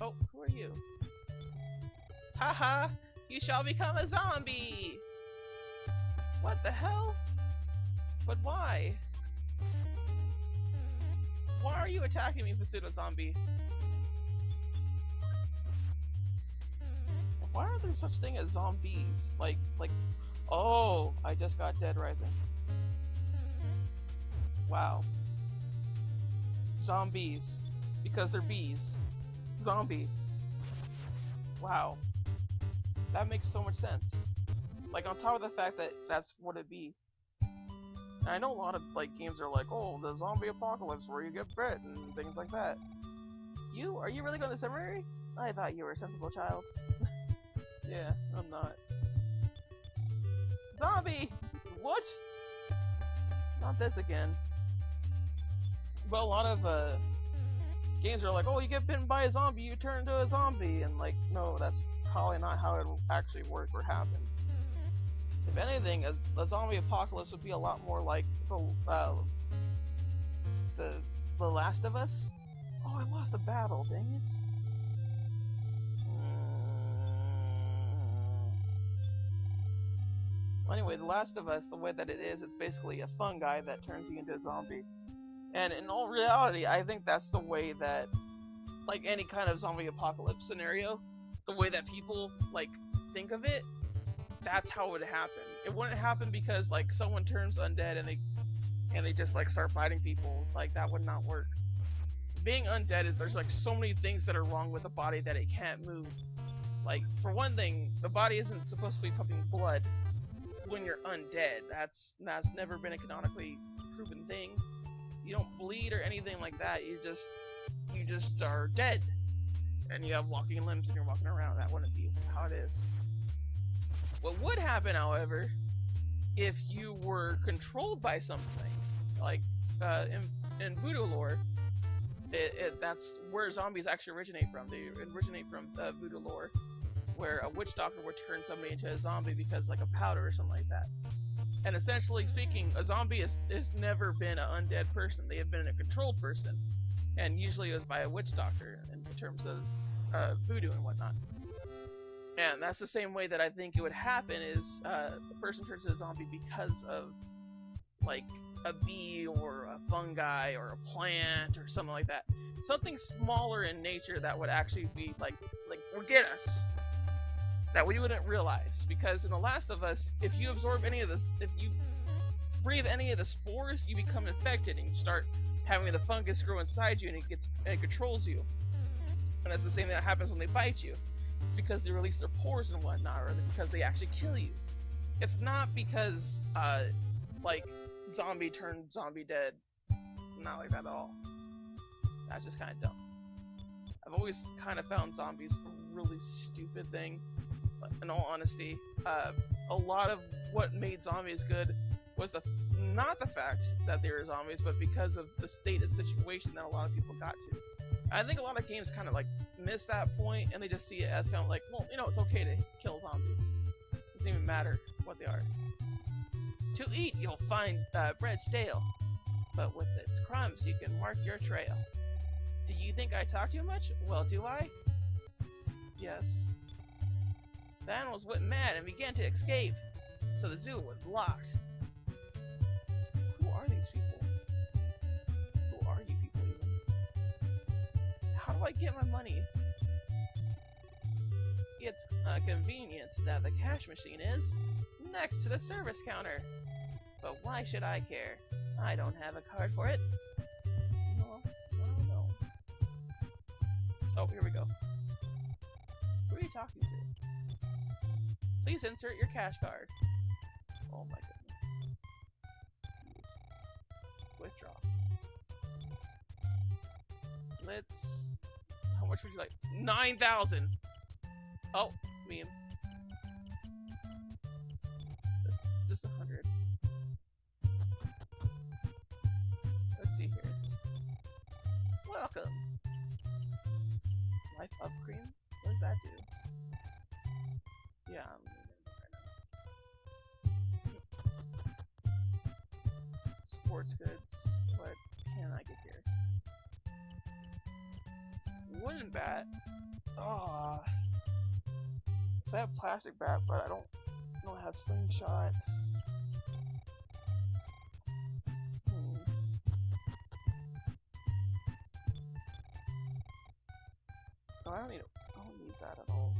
Oh, who are you? Haha! You shall become a zombie! What the hell? But why? Why are you attacking me, pseudo zombie? Why are there such thing as zombies? Like, oh, I just got Dead Rising. Wow. Zombies. Because they're bees. Zombie. Wow. That makes so much sense. Like, on top of the fact that that's what it'd be. And I know a lot of, like, games are like, oh, the zombie apocalypse where you get bit and things like that. Are you really going to seminary? I thought you were a sensible child. Yeah, I'm not. Zombie! What? Not this again. But a lot of, games are like, oh, you get bitten by a zombie, you turn into a zombie, and like, no, that's probably not how it will actually work or happen. If anything, a zombie apocalypse would be a lot more like the Last of Us. Oh, I lost the battle, dang it. Well, anyway, The Last of Us, the way that it is, it's basically a fungi that turns you into a zombie. And in all reality, I think that's the way that, like any kind of zombie apocalypse scenario, the way that people, like, think of it, that's how it would happen. It wouldn't happen because, like, someone turns undead and they just, like, start fighting people. Like, that would not work. Being undead is, there's, like, so many things that are wrong with the body that it can't move. Like, for one thing, the body isn't supposed to be pumping blood when you're undead. That's never been a canonically proven thing. You don't bleed or anything like that. You just are dead, and you have walking limbs and you're walking around. That wouldn't be how it is. What would happen, however, if you were controlled by something, like in voodoo lore, that's where zombies actually originate from. They originate from voodoo lore, where a witch doctor would turn somebody into a zombie because like a powder or something like that. And essentially speaking, a zombie has never been an undead person. They have been a controlled person. And usually it was by a witch doctor in terms of voodoo and whatnot. And that's the same way that I think it would happen is the person turns into a zombie because of like a bee or a fungi or a plant or something like that. Something smaller in nature that would actually be like forget us. That we wouldn't realize, because in The Last of Us, if you absorb any of this, if you breathe any of the spores, you become infected and you start having the fungus grow inside you, and it controls you. And that's the same thing that happens when they bite you. It's because they release their pores and whatnot, or because they actually kill you. It's not because like zombie turned zombie dead. Not like that at all. That's just kind of dumb. I've always kind of found zombies a really stupid thing. In all honesty, a lot of what made zombies good was not the fact that they were zombies, but because of the state of situation that a lot of people got to. I think a lot of games kind of like miss that point, and they just see it as kind of like, well, you know, it's okay to kill zombies. It doesn't even matter what they are. To eat, you'll find bread stale, but with its crumbs, you can mark your trail. Do you think I talk too much? Well, do I? Yes. The animals went mad and began to escape, so the zoo was locked. Who are these people? Who are you people even? How do I get my money? It's convenient that the cash machine is next to the service counter. But why should I care? I don't have a card for it. Well, no. Oh, here we go. Who are you talking to? Please insert your cash card. Oh my goodness. Jeez. Withdraw. Let's... How much would you like? 9,000! Oh, meme. Just 100. Let's see here. Welcome. Life up cream? What does that do? Yeah, I'm right now. Sports goods. What can I get here? Wooden bat. Ah. So I have plastic bat, but I don't know it has slingshots. No, I don't need that at all.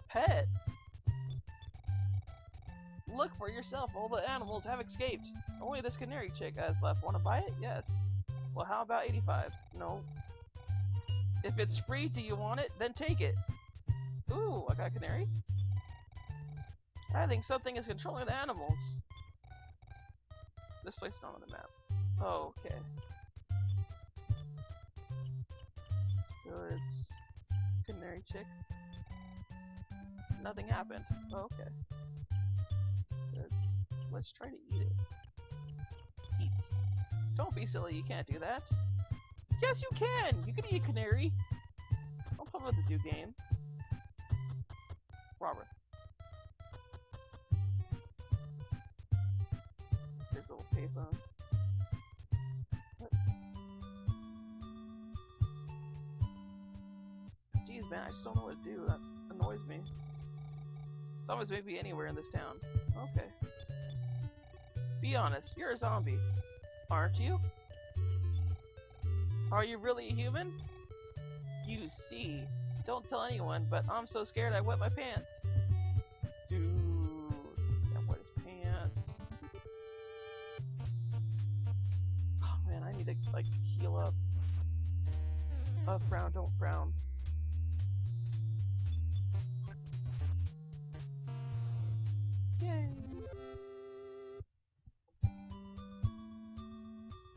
Pet! Look for yourself, all the animals have escaped. Only this canary chick has left. Want to buy it? Yes. Well, how about 85? No. If it's free, do you want it? Then take it. Ooh, I got a canary. I think something is controlling the animals. This place is not on the map. Oh, okay. So it's canary chick. Nothing happened. Oh, okay. Let's try to eat it. Eat. Don't be silly, you can't do that. Yes, you can! You can eat a canary! Don't tell me what to do, game. Robert. There's a little payphone. What? Jeez, man, I just don't know what to do. That annoys me. Zombies may be anywhere in this town. Okay. Be honest, you're a zombie. Aren't you? Are you really a human? You see. Don't tell anyone, but I'm so scared I wet my pants. Dude. Can't wet his pants. Oh man, I need to, like, heal up. Frown, don't frown. Yay.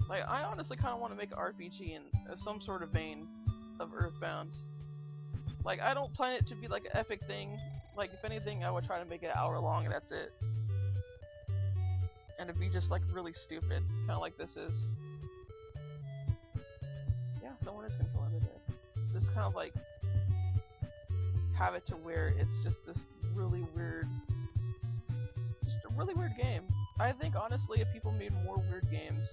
Like, I honestly kind of want to make an RPG in some sort of vein of Earthbound. Like, I don't plan it to be like an epic thing. Like, if anything, I would try to make it an hour long and that's it. And it'd be just like really stupid, kind of like this is. Yeah, someone is controlling it. Just kind of like have it to where it's just this really weird, just a really weird game. I think honestly, if people made more weird games,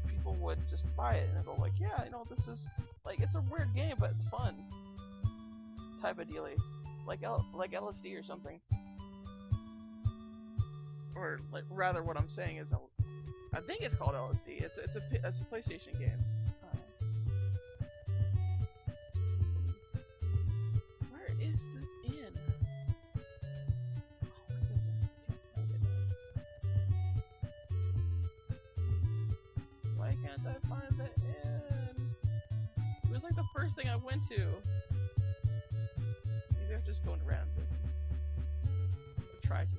people would just buy it and go like, yeah, you know, this is like, it's a weird game, but it's fun. Type of dealie, like LSD or something. Or like, rather, what I'm saying is, I think it's called LSD. It's a PlayStation game. Where is the inn? Oh my goodness, can't find it. Why can't I find the inn? It was like the first thing I went to. Maybe I'm just going around business. Or try to.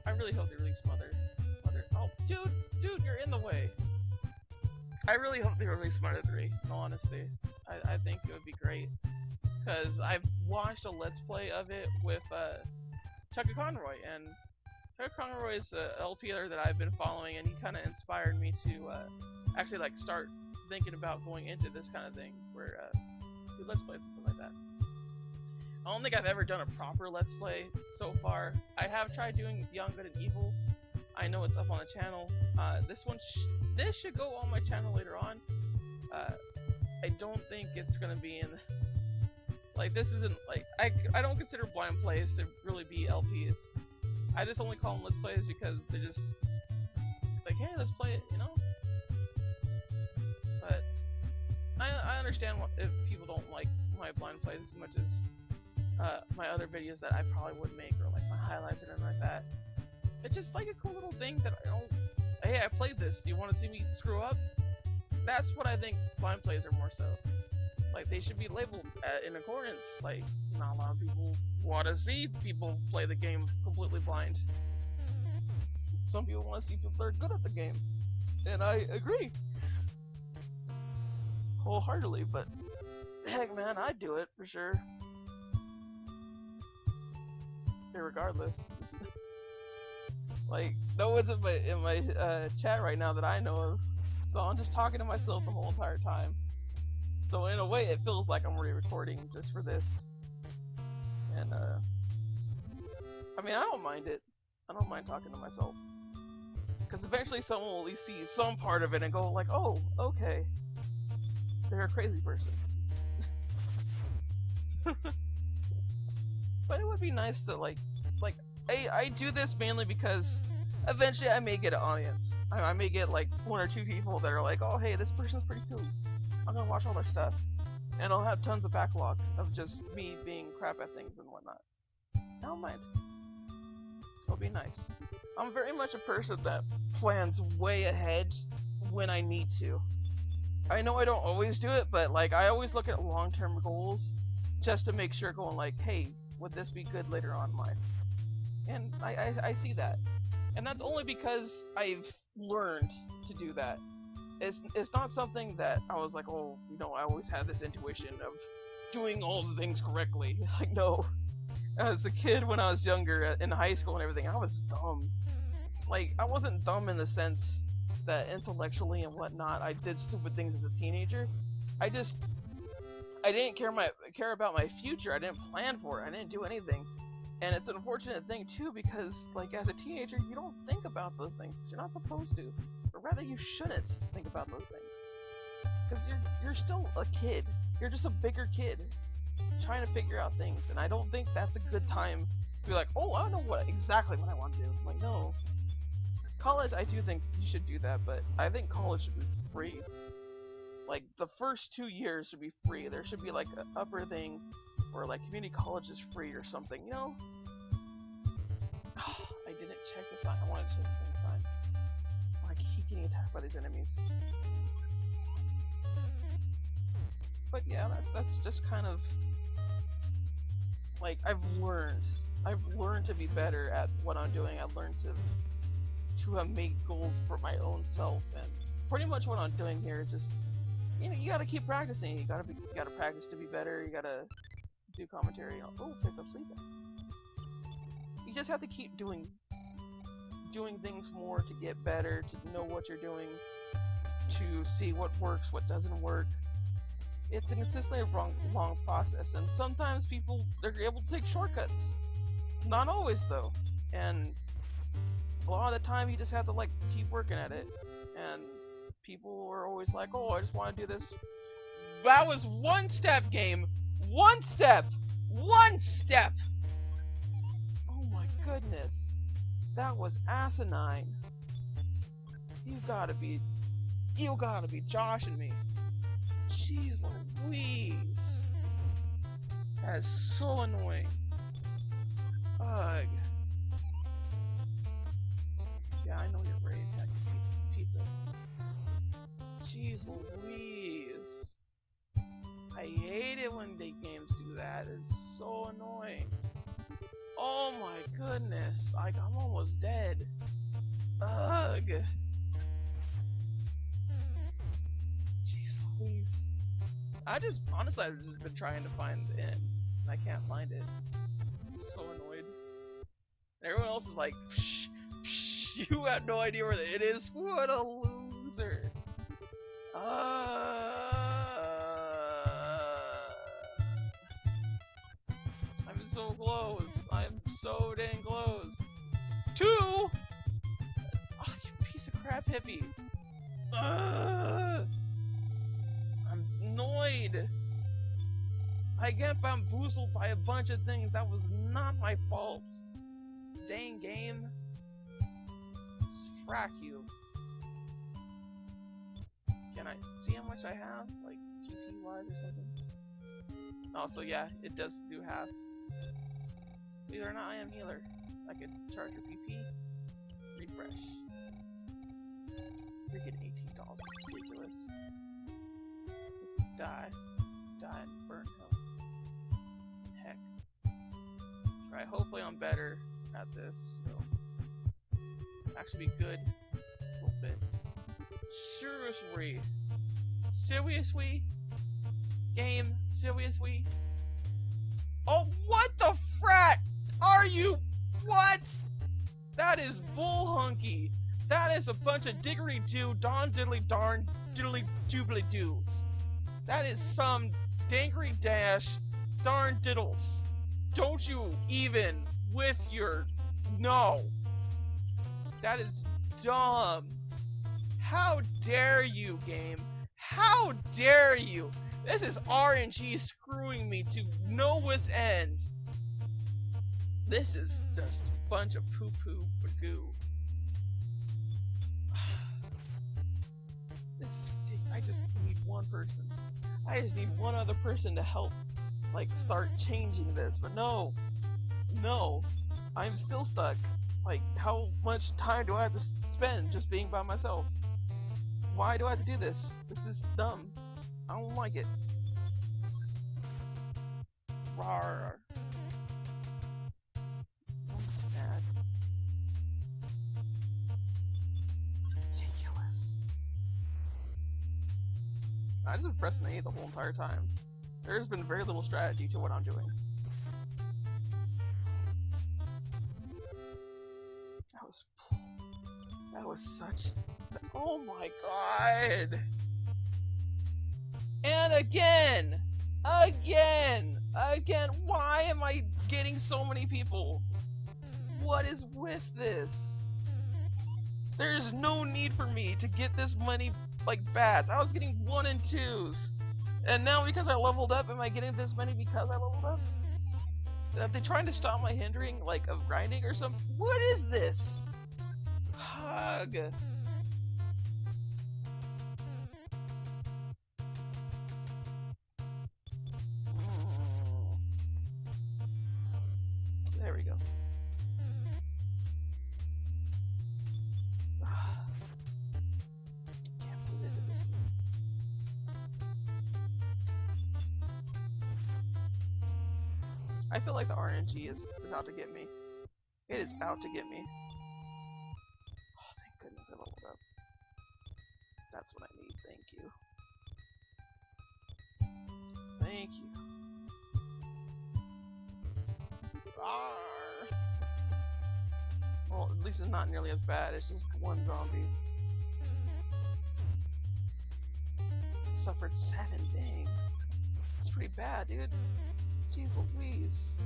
I really hope they release Mother. Oh, dude, you're in the way. I really hope they release Mother 3, in all honesty. I think it would be great. Because I've watched a Let's Play of it with Chuck Conroy, and Chuck Conroy is an LPer that I've been following, and he kind of inspired me to actually like start thinking about going into this kind of thing, where do Let's Plays and stuff like that. I don't think I've ever done a proper Let's Play so far. I have tried doing Beyond Good and Evil. I know it's up on the channel. This should go on my channel later on. I don't think it's gonna be in. Like, this isn't like I don't consider blind plays to really be LPs. I just only call them Let's Plays because they're just like, hey, let's play it, you know. But I understand if people don't like my blind plays as much as my other videos that I probably would make, or like my highlights and everything like that. It's just like a cool little thing that I don't. Hey, I played this. Do you want to see me screw up? That's what I think blind plays are more so. Like, they should be labeled in accordance. Like, not a lot of people want to see people play the game completely blind. Some people want to see people that are good at the game, and I agree wholeheartedly. But heck, man, I'd do it for sure. Regardless, like, no one's in my chat right now that I know of, so I'm just talking to myself the whole entire time. So in a way, it feels like I'm re-recording just for this. And I mean, I don't mind it. I don't mind talking to myself. Because eventually someone will at least see some part of it and go like, oh, okay. They're a crazy person. But it would be nice to like I do this mainly because eventually I may get an audience. I may get like 1 or 2 people that are like, oh hey, this person's pretty cool. I'm gonna watch all their stuff. And I'll have tons of backlog of just me being crap at things and whatnot. I don't mind. It'll be nice. I'm very much a person that plans way ahead when I need to. I know I don't always do it, but like I always look at long-term goals just to make sure going like, hey, would this be good later on in life? And I see that. And that's only because I've learned to do that. It's not something that I was like, oh, you know, I always had this intuition of doing all the things correctly. Like, no. As a kid when I was younger, in high school and everything, I was dumb. Like, I wasn't dumb in the sense that intellectually and whatnot, I did stupid things as a teenager. I didn't care about my future. I didn't plan for it. I didn't do anything. And it's an unfortunate thing too, because like as a teenager, you don't think about those things. You're not supposed to, or rather, you shouldn't think about those things, because you're still a kid. You're just a bigger kid trying to figure out things, and I don't think that's a good time to be like, oh, I don't know exactly what I want to do. Like, no. College, I do think you should do that, but I think college should be free. Like, the first 2 years should be free. There should be, like, an upper thing where, like, community college is free or something, you know? I didn't check the sign. I wanted to check the sign. Oh, I keep getting attacked by these enemies. But yeah, that's just kind of... Like, I've learned to be better at what I'm doing. I've learned to make goals for my own self, and pretty much what I'm doing here is just, you know, you gotta keep practicing. You gotta practice to be better. You gotta do commentary. Oh, pick up sleeping. You just have to keep doing things more to get better, to know what you're doing, to see what works, what doesn't work. It's a consistently long process, and sometimes they're able to take shortcuts. Not always though, and a lot of the time you just have to like keep working at it. And people are always like, oh, I just want to do this. That was one step, game. One step. One step. Oh my goodness, that was asinine. You gotta be joshing me. Jeez Louise. That is so annoying. Ugh. Yeah, I know you're ready to attack your piece of pizza. Jeez Louise. I hate it when the games do that. It's so annoying. Oh my goodness. I'm almost dead. Ugh. Jeez Louise. I've just been trying to find the end, and I can't find it. I'm so annoyed. And everyone else is like, psh, psh, you have no idea where it is? What a loser. I'm so close. I'm so dang close. 2! Oh, you piece of crap, Pipi. I'm annoyed. I get bamboozled by a bunch of things. That was not my fault. Dang game. Frack you. Can I see how much I have? Like, GP wise or something? Also, yeah, it does do half. Believe it or not, I am healer. I could charge your PP. Refresh. Freaking $18. Ridiculous. Die. Die and burn hell. Heck. Alright, hopefully I'm better at this. So. Actually be good. A little bit. Seriously? Seriously? Game? Seriously? Oh, what the frat? Are you? What? That is bull hunky. That is a bunch of diggery-doo, don diddly darn diddly jubilee doos. That is some dangry dash darn diddles. Don't you even with your... No! That is dumb. How dare you, game? How dare you? This is RNG screwing me to no wit's end. This is just a bunch of poo-poo bagoo. This is ridiculous. I just need one person. I just need one other person to help, like, start changing this. But no. No. I'm still stuck. Like, how much time do I have to spend just being by myself? Why do I have to do this? This is dumb. I don't like it. Rawr. That's bad. Ridiculous. I just been pressing A the whole entire time. There's been very little strategy to what I'm doing. That was such... Oh my god! And again! Again! Again! Why am I getting so many people? What is with this? There's no need for me to get this many, like, bats. I was getting 1 and 2s. And now because I leveled up, am I getting this many because I leveled up? Are they trying to stop my hindering, like, of grinding or something? What is this? Hug. There we go. Can't believe it this game. I feel like the RNG is out to get me. It is out to get me. Oh, thank goodness I leveled up. That's what I need, thank you. Thank you. Arr. Well, at least it's not nearly as bad, it's just one zombie. Suffered 7, dang. That's pretty bad, dude. Jeez Louise.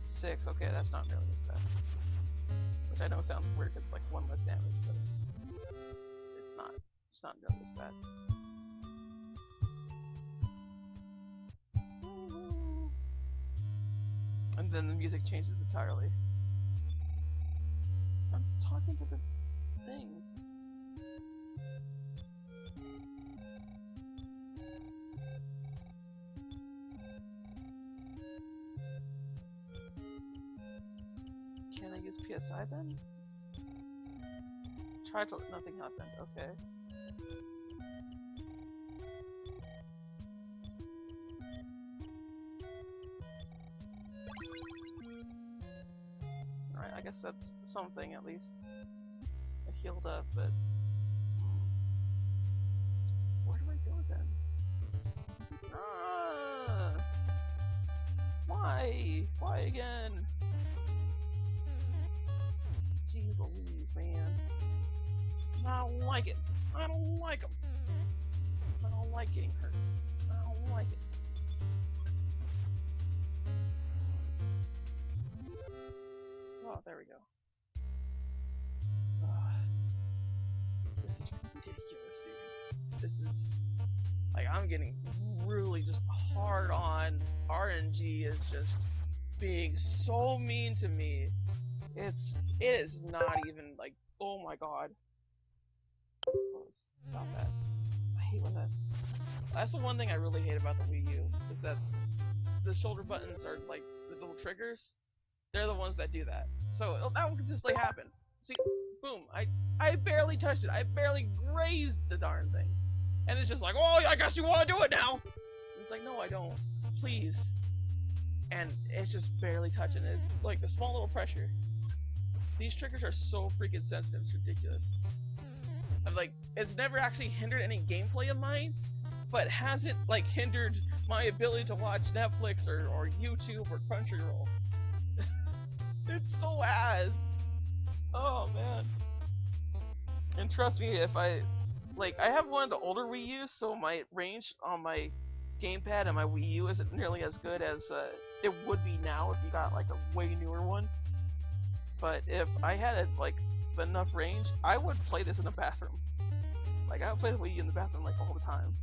6, okay, that's not nearly as bad. Which I know sounds weird because it's like 1 less damage, but it's not nearly as bad. And then the music changes entirely. I'm talking to the thing. Can I use PSI then? Try to... nothing happened, okay. Alright, I guess that's something at least. I healed up, but... where do I go then? Ah! Why? Why again? Jeez Louise, man. I don't like it. I don't like them. I don't like getting hurt. I don't like it. Oh, there we go. This is ridiculous, dude. This is... like, I'm getting really just hard on. RNG is just being so mean to me. It is not even, like, oh my god. Stop that. I hate when that... that's the one thing I really hate about the Wii U, is that the shoulder buttons are, like, the little triggers. They're the ones that do that. So, that would consistently happen. See, boom, I barely touched it. I barely grazed the darn thing. And it's just like, oh, I guess you want to do it now! And it's like, no, I don't. Please. And it's just barely touching it. Like, a small little pressure. These triggers are so freaking sensitive, it's ridiculous. I'm like, it's never actually hindered any gameplay of mine, but hasn't, like, hindered my ability to watch Netflix or YouTube or Crunchyroll. It's so ass. Oh, man. And trust me, if I have one of the older Wii U's, so my range on my gamepad and my Wii U isn't nearly as good as it would be now if you got like a way newer one. But if I had it like enough range, I would play this in the bathroom. Like I would play the Wii in the bathroom like all the time.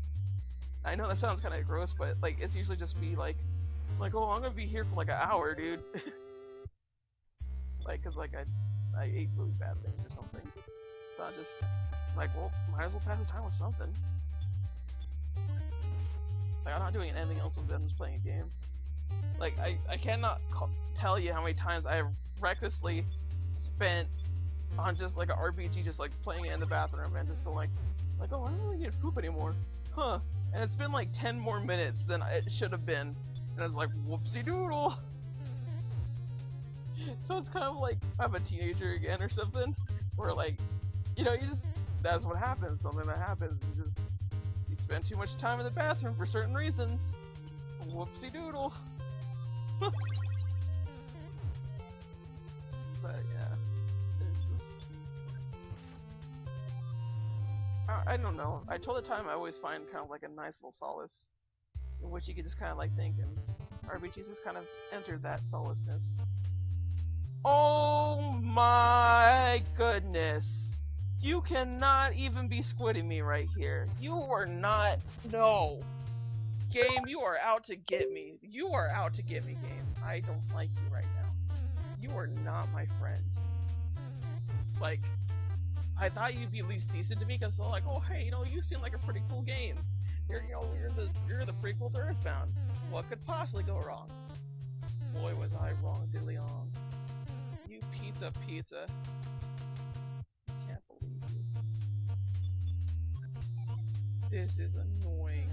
I know that sounds kind of gross, but like it's usually just me like oh, I'm gonna be here for like an hour, dude. Like, cause like I ate really bad things or something, so I just like, well, might as well pass the time with something. Like I'm not doing anything else with them, just playing a game. Like I cannot tell you how many times I have recklessly spent on just like an RPG, just like playing it in the bathroom and just going like, oh, I don't really need to poop anymore, huh? And it's been like 10 more minutes than it should have been, and I was like, whoopsie doodle. So it's kind of like I'm a teenager again or something, where like, you know, that's what happens. Something that happens. You spend too much time in the bathroom for certain reasons. Whoopsie doodle. But yeah, it's just, I don't know. I told the time I always find kind of like a nice little solace in which you can just kind of like think, and RPGs just kind of enter that solaceness. Oh my goodness! You cannot even be squidding me right here. You are not. No! Game, you are out to get me. You are out to get me, game. I don't like you right now. You are not my friend. Like, I thought you'd be at least decent to me, because they're like, oh hey, you know, you seem like a pretty cool game. You're the prequel to Earthbound. What could possibly go wrong? Boy, was I wrong, diddly-ong. You pizza. Can't believe you. This is annoying.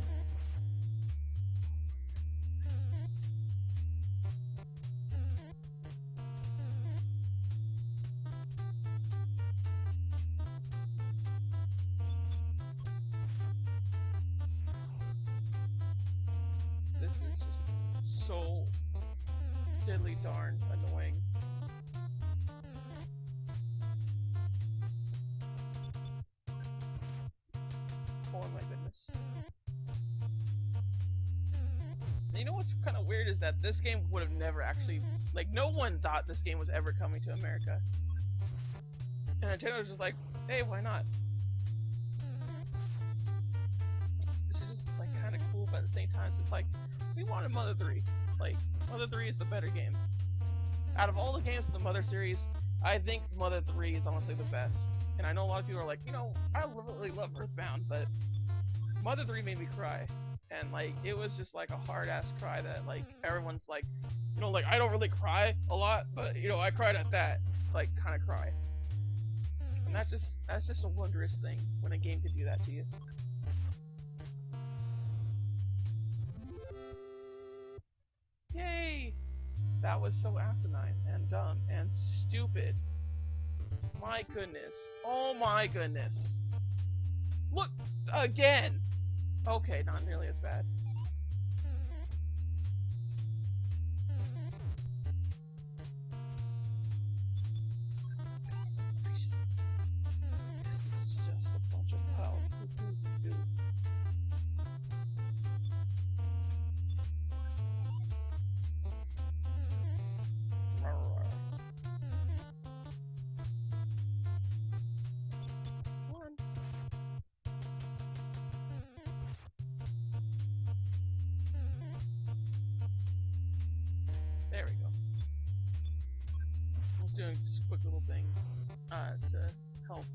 This is just so diddly darn annoying. Oh my goodness. And you know what's kind of weird is that this game would have never actually, like, no one thought this game was ever coming to America. And Nintendo was just like, hey, why not? This is just like kind of cool, but at the same time it's just like, we wanted Mother 3. Like, Mother 3 is the better game. Out of all the games in the Mother series, I think Mother 3 is honestly the best. And I know a lot of people are like, you know, I really love Earthbound, but Mother 3 made me cry. And like, it was just like a hard-ass cry that like, everyone's like, you know, like, I don't really cry a lot, but you know, I cried at that, like, kind of cry. And that's just a wondrous thing, when a game can do that to you. Yay! That was so asinine, and dumb, and stupid. My goodness. Oh my goodness. Look! Again! Okay, not nearly as bad. This is just a bunch of hell. There we go. I was doing just a quick little thing to help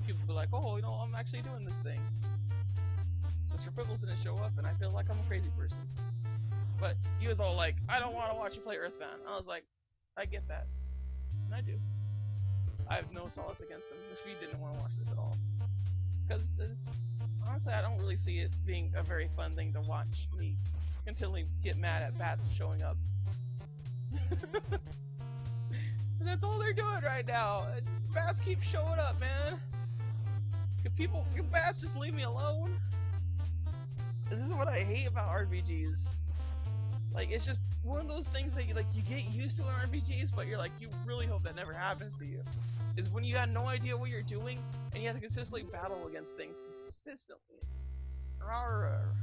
people be like, oh, you know, I'm actually doing this thing. So Sir Pickles didn't show up, and I feel like I'm a crazy person. But he was all like, I don't want to watch you play Earthbound. I was like, I get that. And I do. I have no solace against him if he didn't want to watch this at all. Because honestly, I don't really see it being a very fun thing to watch me continually get mad at bats showing up. And that's all they're doing right now. Bats keep showing up, man. Can bats just leave me alone? This is what I hate about RPGs. Like, it's just one of those things that you get used to in RPGs, but you're like, you really hope that never happens to you. Is when you have no idea what you're doing, and you have to consistently battle against things consistently. Rawr.